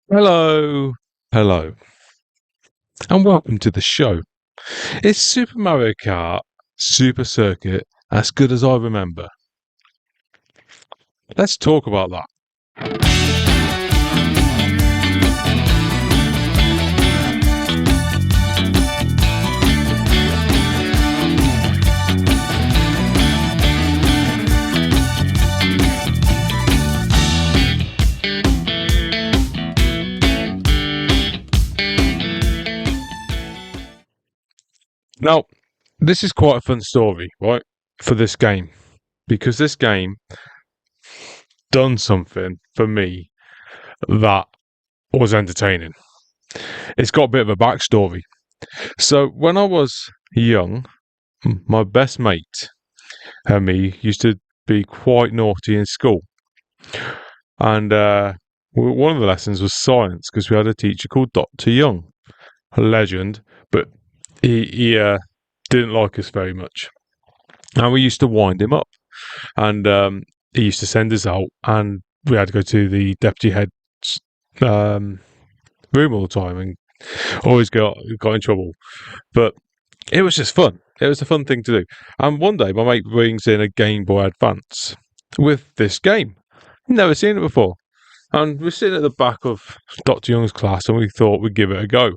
Hello, hello, and welcome to the show. Is Super Mario Kart Super Circuit as good as I remember? Let's talk about that. Now, this is quite a fun story, right, for this game, because this game done something for me that was entertaining. It's got a bit of a backstory. So, when I was young, my best mate and me used to be quite naughty in school. And one of the lessons was science because we had a teacher called Dr. Young, a legend, but he didn't like us very much. And we used to wind him up. And he used to send us out, and we had to go to the deputy head's um, room all the time and always got in trouble. But it was just fun. It was a fun thing to do. And one day, my mate brings in a Game Boy Advance with this game. Never seen it before. And we're sitting at the back of Dr. Young's class, and we thought we'd give it a go.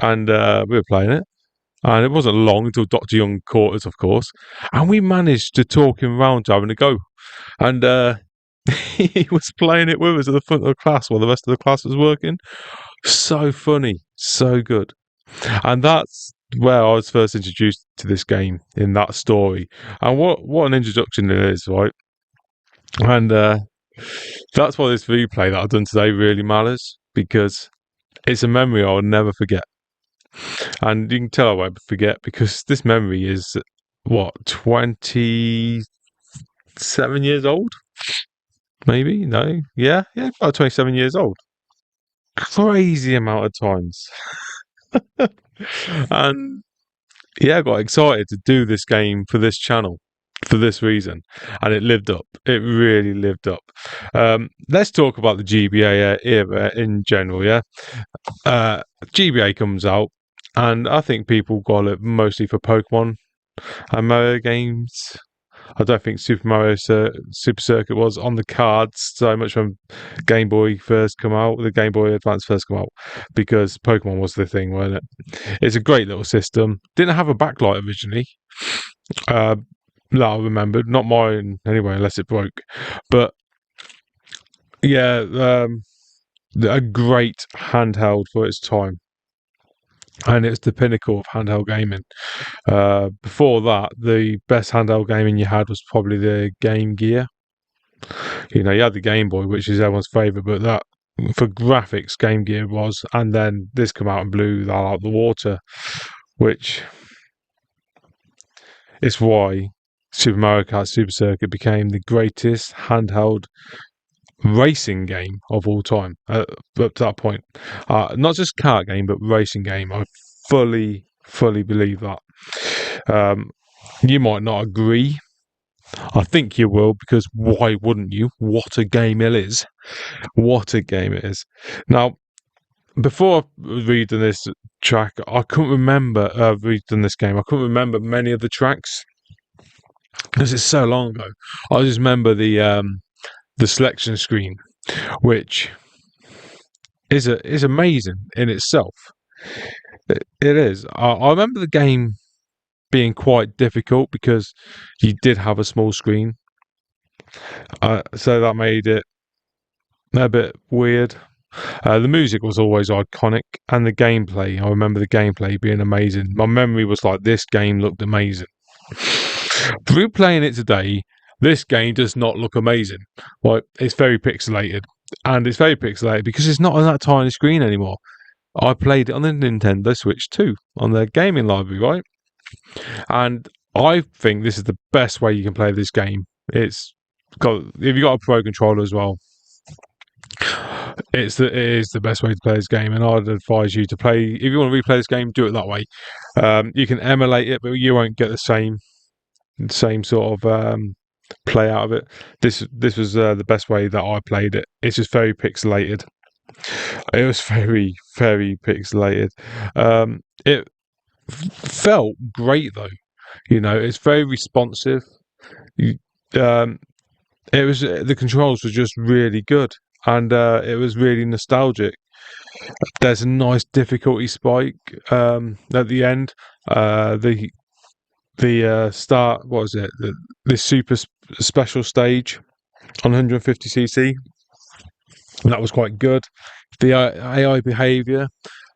And we were playing it. And it wasn't long until Dr. Young caught us, of course. And we managed to talk him round to having a go. And he was playing it with us at the front of the class while the rest of the class was working. So funny. So good. And that's where I was first introduced to this game in that story. And what an introduction it is, right? And that's why this replay that I've done today really matters, because it's a memory I'll never forget. And you can tell I won't forget because this memory is, what, 27 years old? Maybe? No? Yeah, about 27 years old. Crazy amount of times. And yeah, I got excited to do this game for this channel for this reason, and it lived up. It really lived up. Let's talk about the GBA era in general. Yeah, GBA comes out, and I think people got it mostly for Pokemon and Mario games. I don't think Super Circuit was on the cards so much when Game Boy first come out, the Game Boy Advance first come out, because Pokemon was the thing, wasn't it? It's a great little system. Didn't have a backlight originally. Uh, that I remembered, not mine anyway, unless it broke. But yeah, a great handheld for its time. And it's the pinnacle of handheld gaming. Before that, the best handheld gaming you had was probably the Game Gear. You know, you had the Game Boy, which is everyone's favourite, but that for graphics, Game Gear was. And then this come out and blew that out of the water, which is why Super Mario Kart Super Circuit became the greatest handheld racing game of all time up to that point. Not just kart game, but racing game. I fully believe that. You might not agree. I think you will, because why wouldn't you? What a game it is. What a game it is. Now, before reading this track, I couldn't remember reading this game. I couldn't remember many of the tracks because it's so long ago. I just remember the selection screen, which is amazing in itself. It is. I remember the game being quite difficult because you did have a small screen, so that made it a bit weird. The music was always iconic, and the gameplay. I remember the gameplay being amazing. My memory was like, this game looked amazing. Through playing it today, this game does not look amazing. Like, it's very pixelated, and it's very pixelated because it's not on that tiny screen anymore. I played it on the Nintendo Switch 2 on their gaming library, right? And I think this is the best way you can play this game. It's got, if you got a pro controller as well, it is the best way to play this game, and I'd advise you to play. If you want to replay this game, do it that way. You can emulate it, but you won't get the same sort of play out of it. This was the best way that I played it. It's just very pixelated. It was very, very pixelated. It felt great though. You know, it's very responsive. You, um, it was the controls were just really good, and it was really nostalgic. There's a nice difficulty spike at the end. The start, what was it? The super special stage on 150cc. That was quite good. The AI behavior,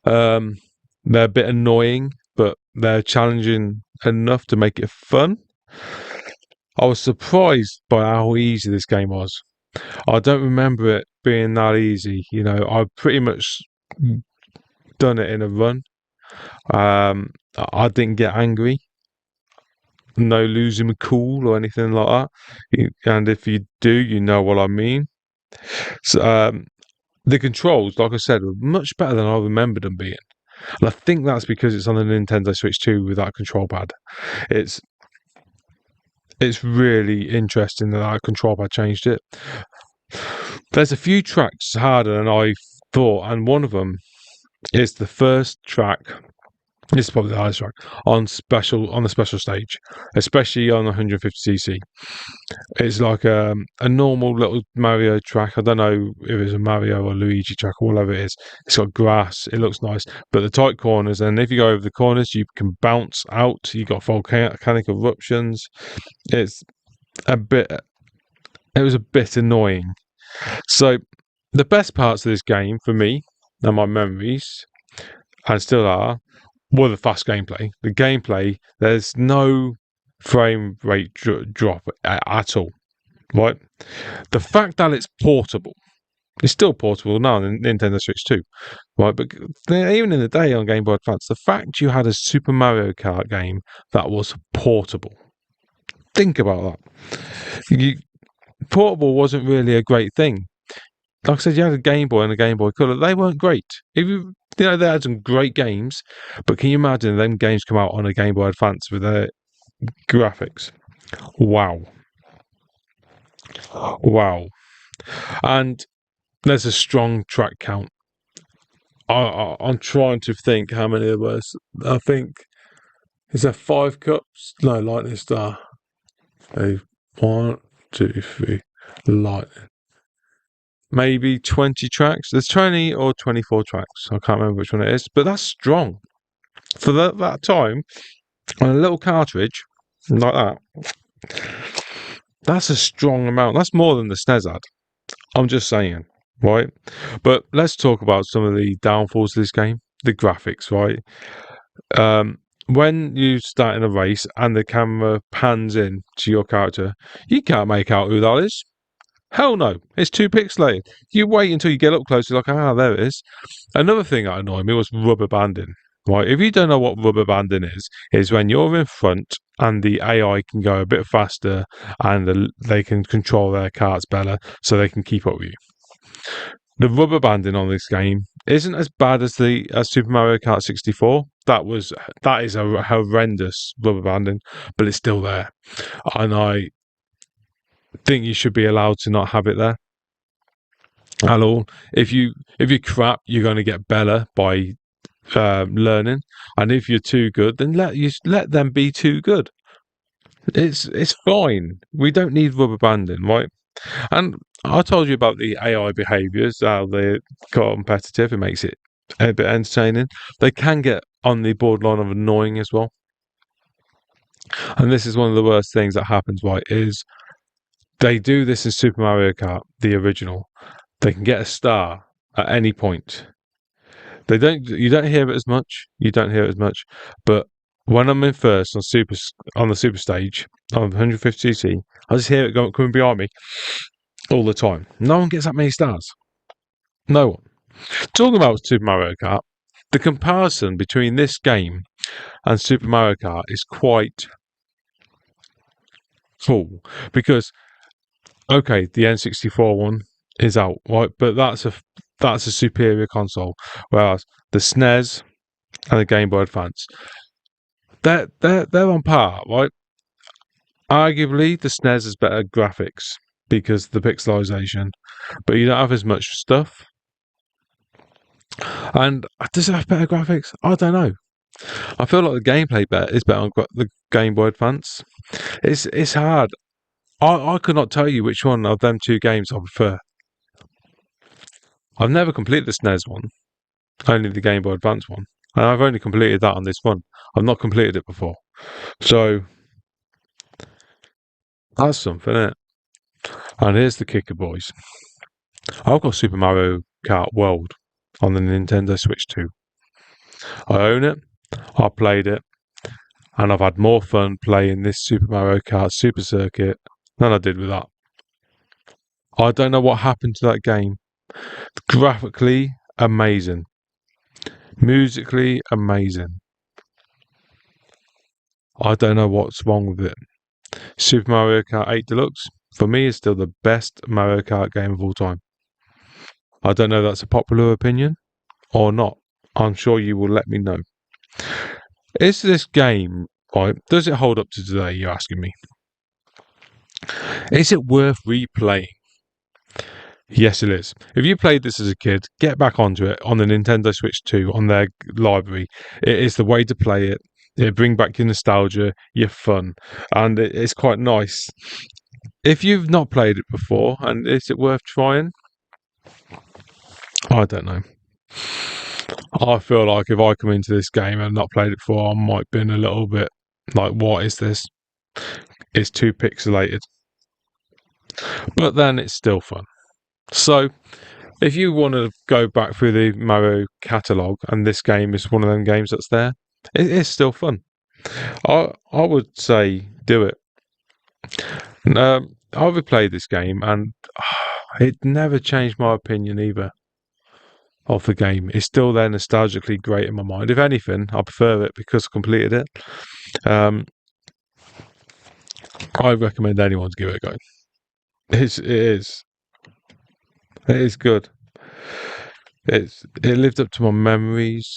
um, they're a bit annoying, but they're challenging enough to make it fun. I was surprised by how easy this game was. I don't remember it being that easy. You know, I pretty much done it in a run. I didn't get angry, no losing my cool or anything like that. And if you do, you know what I mean. So, the controls, like I said, were much better than I remembered them being. And I think that's because it's on the Nintendo Switch 2 with that control pad. It's it's really interesting that that control pad changed it. There's a few tracks harder than I thought, and one of them is the first track. This is probably the hardest track on the special stage, especially on 150cc. It's like a normal little Mario track. I don't know if it's a Mario or Luigi track or whatever it is. It's got grass. It looks nice, but the tight corners. And if you go over the corners, you can bounce out. You got volcanic eruptions. It's a bit. It was a bit annoying. So the best parts of this game for me and my memories, and still are, were the fast gameplay. The gameplay. There's no frame rate drop at all. Right. The fact that it's portable, it's still portable now on Nintendo Switch 2, right? But even in the day on Game Boy Advance, the fact you had a Super Mario Kart game that was portable. Think about that. Portable wasn't really a great thing. Like I said, you had a Game Boy and a Game Boy Color. They weren't great. If you know, they had some great games, but can you imagine them games come out on a Game Boy Advance with their graphics? Wow. Wow. And there's a strong track count. I'm trying to think how many there was. I think is there 5 cups? No, lightning star. A 1, 2, 3, lightning. Maybe 20 tracks. There's 20 or 24 tracks. I can't remember which one it is, but that's strong for that time on a little cartridge like that. That's a strong amount. That's more than the SNES had. I'm just saying, right? But let's talk about some of the downfalls of this game. The graphics, right? When you start in a race and the camera pans in to your character, you can't make out who that is. Hell no, it's too pixelated. You wait until you get up close, you're like, there it is. Another thing that annoyed me was rubber banding. Right, if you don't know what rubber banding is when you're in front and the AI can go a bit faster and they can control their carts better so they can keep up with you. The rubber banding on this game isn't as bad as the Super Mario Kart 64. That is a horrendous rubber banding, but it's still there, and I think you should be allowed to not have it there at all. If you crap, you're going to get better by learning, and if you're too good, then let them be too good. It's fine. We don't need rubber banding, right? And I told you about the AI behaviours, how they're competitive. It makes it a bit entertaining. They can get on the borderline of annoying as well. And this is one of the worst things that happens, right, is they do this in Super Mario Kart, the original. They can get a star at any point. You don't hear it as much. You don't hear it as much. But when I'm in first on the super stage on 150cc, I just hear it coming behind me all the time. No one gets that many stars. No one. Talking about Super Mario Kart, the comparison between this game and Super Mario Kart is quite cool because okay, the N64 one is out, right? But that's a superior console, whereas the SNES and the Game Boy Advance, they're on par, right? Arguably, the SNES has better graphics because of the pixelization, but you don't have as much stuff. And does it have better graphics? I don't know. I feel like the gameplay is better on the Game Boy Advance. It's hard. I could not tell you which one of them two games I prefer. I've never completed the SNES one, only the Game Boy Advance one. And I've only completed that on this one. I've not completed it before. So that's something, isn't it? And here's the kicker, boys. I've got Super Mario Kart World on the Nintendo Switch 2. I own it, I played it, and I've had more fun playing this Super Mario Kart Super Circuit than I did with that. I don't know what happened to that game. Graphically, amazing. Musically, amazing. I don't know what's wrong with it. Super Mario Kart 8 Deluxe, for me, is still the best Mario Kart game of all time. I don't know if that's a popular opinion or not. I'm sure you will let me know. Is this game, right, does it hold up to today, you're asking me? Is it worth replaying? Yes, it is. If you played this as a kid, get back onto it on the Nintendo Switch 2 on their library. It is the way to play it. It brings back your nostalgia, your fun, and it's quite nice. If you've not played it before, and is it worth trying? I don't know. I feel like if I come into this game and not played it before, I might be in a little bit like, what is this? It's too pixelated. But then it's still fun. So, if you want to go back through the Mario catalogue, and this game is one of them games that's there, it is still fun. I would say do it. I replayed this game, and it never changed my opinion either of the game. It's still there nostalgically great in my mind. If anything, I prefer it because I completed it. Um, I recommend anyone to give it a go. It is good. It lived up to my memories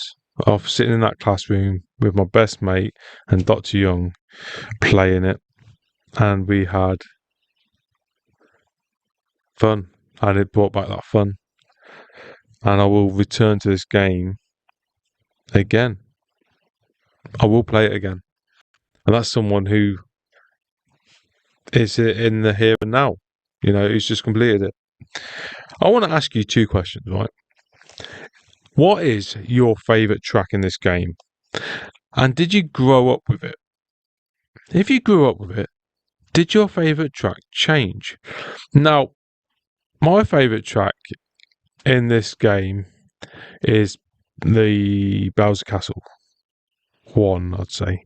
of sitting in that classroom with my best mate and Dr. Young playing it, and we had fun, and it brought back that fun. And I will return to this game again. I will play it again, and that's someone who is in the here and now. Who's just completed it. I want to ask you two questions, right? What is your favourite track in this game? And did you grow up with it? If you grew up with it, did your favourite track change? Now, my favourite track in this game is the Bowser Castle one, I'd say.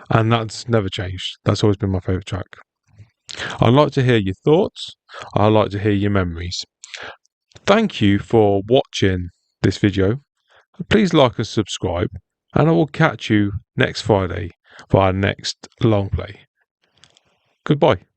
And that's never changed. That's always been my favourite track. I'd like to hear your thoughts. I'd like to hear your memories. Thank you for watching this video. Please like and subscribe, and I will catch you next Friday for our next long play. Goodbye.